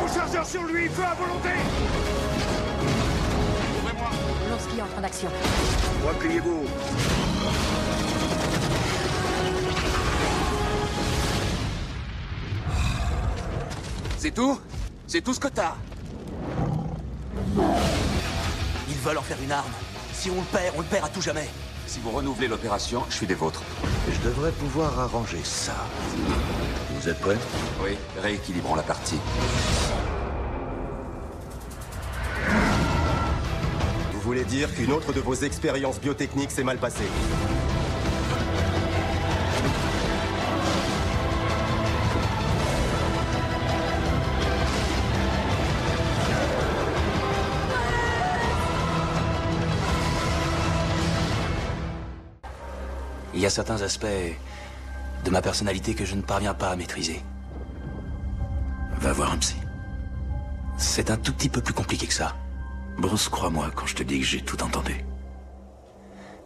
vos chargeurs sur lui, feu à volonté. Ouvrez-moi. Lorsqu'il entre en action. Repliez-vous. C'est tout? C'est tout ce que t'as? Ils veulent en faire une arme. Si on le perd à tout jamais. Si vous renouvelez l'opération, je suis des vôtres. Je devrais pouvoir arranger ça. Vous êtes prêts? Oui, rééquilibrons la partie. Vous voulez dire qu'une autre de vos expériences biotechniques s'est mal passée? Il y a certains aspects de ma personnalité que je ne parviens pas à maîtriser. Va voir un psy. C'est un tout petit peu plus compliqué que ça. Bruce, crois-moi quand je te dis que j'ai tout entendu.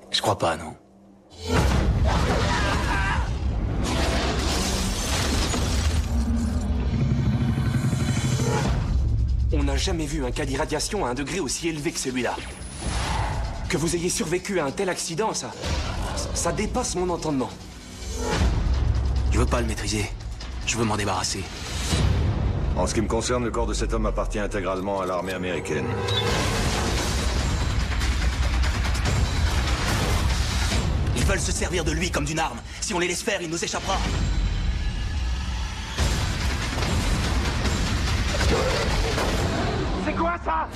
Je crois pas, non. On n'a jamais vu un cas d'irradiation à un degré aussi élevé que celui-là. Que vous ayez survécu à un tel accident, ça dépasse mon entendement. Je veux pas le maîtriser. Je veux m'en débarrasser. En ce qui me concerne, le corps de cet homme appartient intégralement à l'armée américaine. Ils veulent se servir de lui comme d'une arme. Si on les laisse faire, il nous échappera. C'est quoi ça?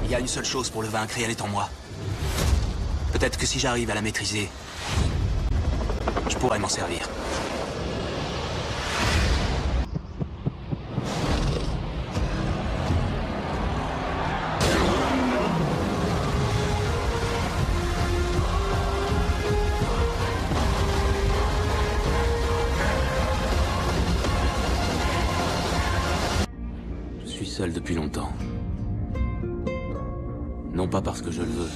Il y a une seule chose pour le vaincre et elle est en moi. Peut-être que si j'arrive à la maîtriser, je pourrais m'en servir. Je suis seul depuis longtemps. Non pas parce que je le veux,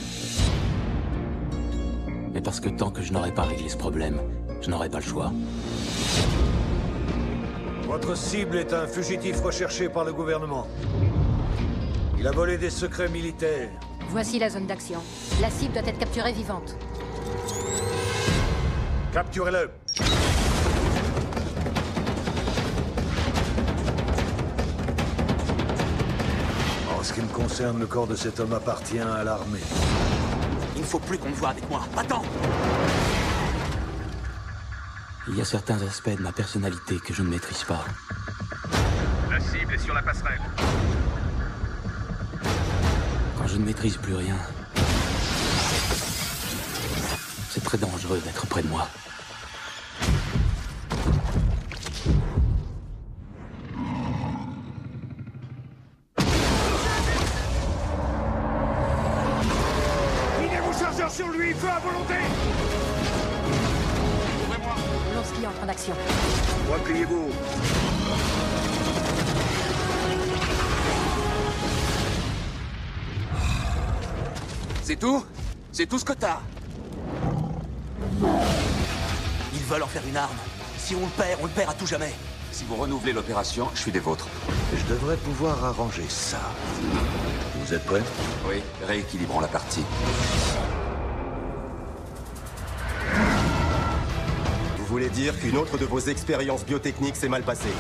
mais parce que tant que je n'aurai pas réglé ce problème, je n'aurai pas le choix. Votre cible est un fugitif recherché par le gouvernement. Il a volé des secrets militaires. Voici la zone d'action. La cible doit être capturée vivante. Capturez-le. En ce qui me concerne, le corps de cet homme appartient à l'armée. Il ne faut plus qu'on me voie avec moi. Attends! Il y a certains aspects de ma personnalité que je ne maîtrise pas. La cible est sur la passerelle. Quand je ne maîtrise plus rien, c'est très dangereux d'être près de moi. Videz vos chargeurs sur lui, feu à volonté. Ouvrez-moi. Lorsqu'il entre en action. Repliez-vous. C'est tout? C'est tout ce que t'as? Ils veulent en faire une arme. Si on le perd à tout jamais. Si vous renouvelez l'opération, je suis des vôtres. Je devrais pouvoir arranger ça. Vous êtes prêts? Oui, rééquilibrons la partie. Vous voulez dire qu'une autre de vos expériences biotechniques s'est mal passée?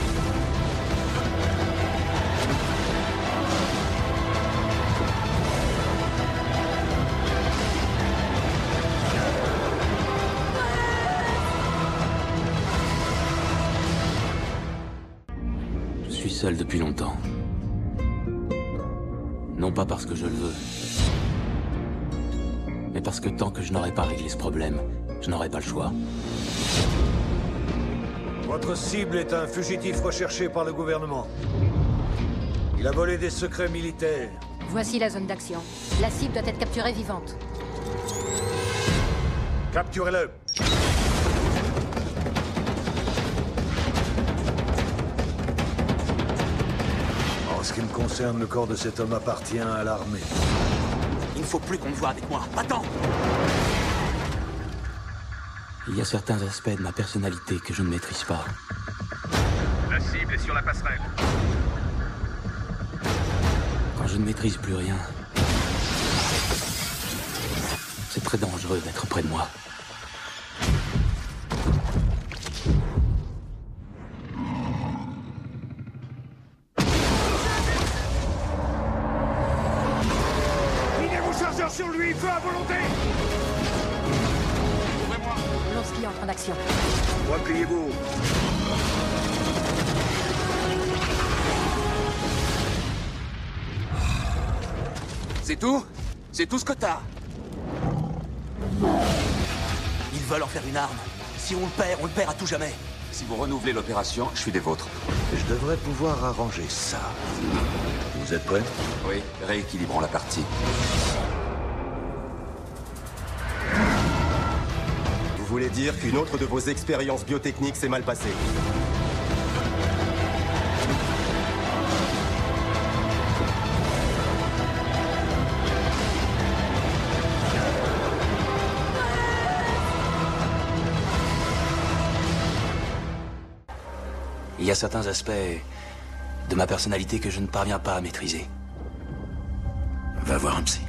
Je suis seul depuis longtemps. Non pas parce que je le veux, mais parce que tant que je n'aurai pas réglé ce problème, je n'aurai pas le choix. Votre cible est un fugitif recherché par le gouvernement. Il a volé des secrets militaires. Voici la zone d'action. La cible doit être capturée vivante. Capturez-le. En ce qui me concerne, le corps de cet homme appartient à l'armée. Il ne faut plus qu'on me voie avec moi. Attends! Il y a certains aspects de ma personnalité que je ne maîtrise pas. La cible est sur la passerelle. Quand je ne maîtrise plus rien, c'est très dangereux d'être près de moi. Videz vos chargeurs sur lui, feu à volonté. Ouvrez-moi. Lorsqu'il est en train d'action. Repliez-vous. C'est tout? C'est tout ce que t'as? Ils veulent en faire une arme. Si on le perd à tout jamais. Si vous renouvelez l'opération, je suis des vôtres. Je devrais pouvoir arranger ça. Vous êtes prêts? Oui, rééquilibrons la partie. Vous voulez dire qu'une autre de vos expériences biotechniques s'est mal passée? Il y a certains aspects de ma personnalité que je ne parviens pas à maîtriser. Va voir un psy.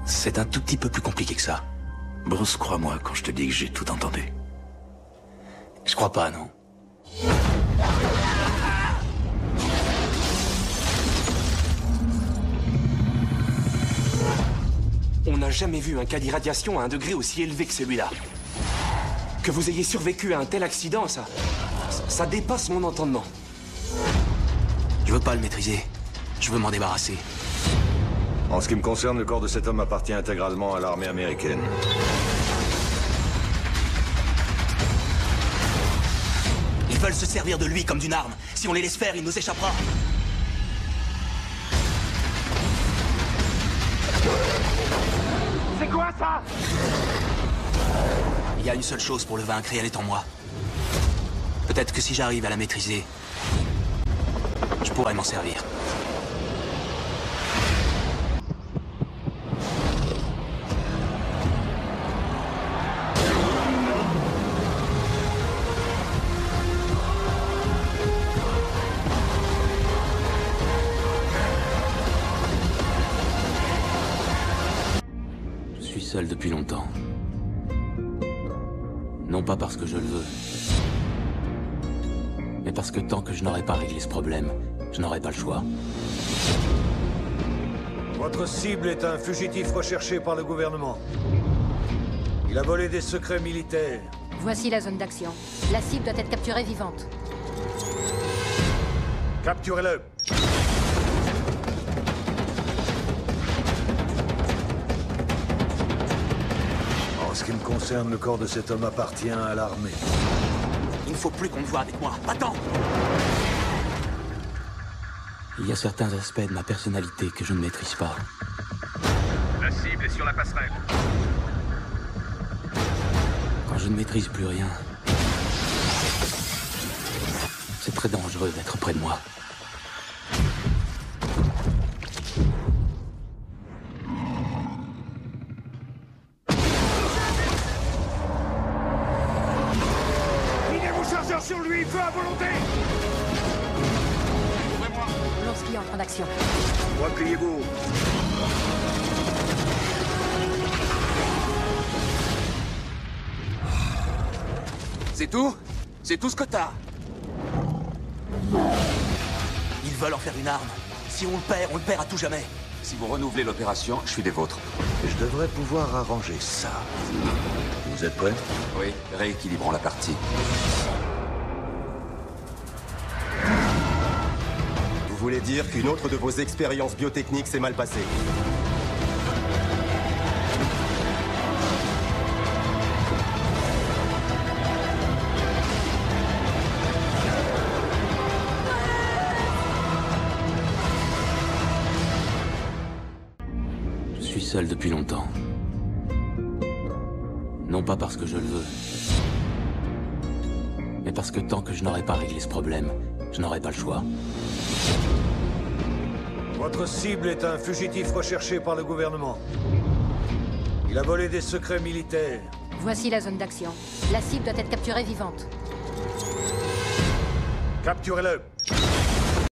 C'est un tout petit peu plus compliqué que ça. Bruce, crois-moi quand je te dis que j'ai tout entendu. Je crois pas, non. On n'a jamais vu un cas d'irradiation à un degré aussi élevé que celui-là. Que vous ayez survécu à un tel accident, ça dépasse mon entendement. Je veux pas le maîtriser. Je veux m'en débarrasser. En ce qui me concerne, le corps de cet homme appartient intégralement à l'armée américaine. Ils veulent se servir de lui comme d'une arme. Si on les laisse faire, il nous échappera. C'est quoi ça? Il y a une seule chose pour le vaincre et elle est en moi. Peut-être que si j'arrive à la maîtriser, je pourrais m'en servir. Je suis seul depuis longtemps. Non pas parce que je le veux, mais parce que tant que je n'aurai pas réglé ce problème, je n'aurai pas le choix. Votre cible est un fugitif recherché par le gouvernement. Il a volé des secrets militaires. Voici la zone d'action. La cible doit être capturée vivante. Capturez-le. En ce qui me concerne, le corps de cet homme appartient à l'armée. Il ne faut plus qu'on me voie avec moi. Attends! Il y a certains aspects de ma personnalité que je ne maîtrise pas. La cible est sur la passerelle. Quand je ne maîtrise plus rien, c'est très dangereux d'être près de moi. Videz vos chargeurs sur lui, feu à volonté. Ouvrez-moi. Lorsqu'il est en train d'action. Repliez-vous. C'est tout? C'est tout ce que t'as? Ils veulent en faire une arme. Si on le perd à tout jamais. Si vous renouvelez l'opération, je suis des vôtres. Je devrais pouvoir arranger ça. Vous êtes prêts? Oui, rééquilibrons la partie. Vous voulez dire qu'une autre de vos expériences biotechniques s'est mal passée? Je suis seul depuis longtemps. Non pas parce que je le veux, mais parce que tant que je n'aurai pas réglé ce problème, je n'aurai pas le choix. Votre cible est un fugitif recherché par le gouvernement. Il a volé des secrets militaires. Voici la zone d'action. La cible doit être capturée vivante. Capturez-le.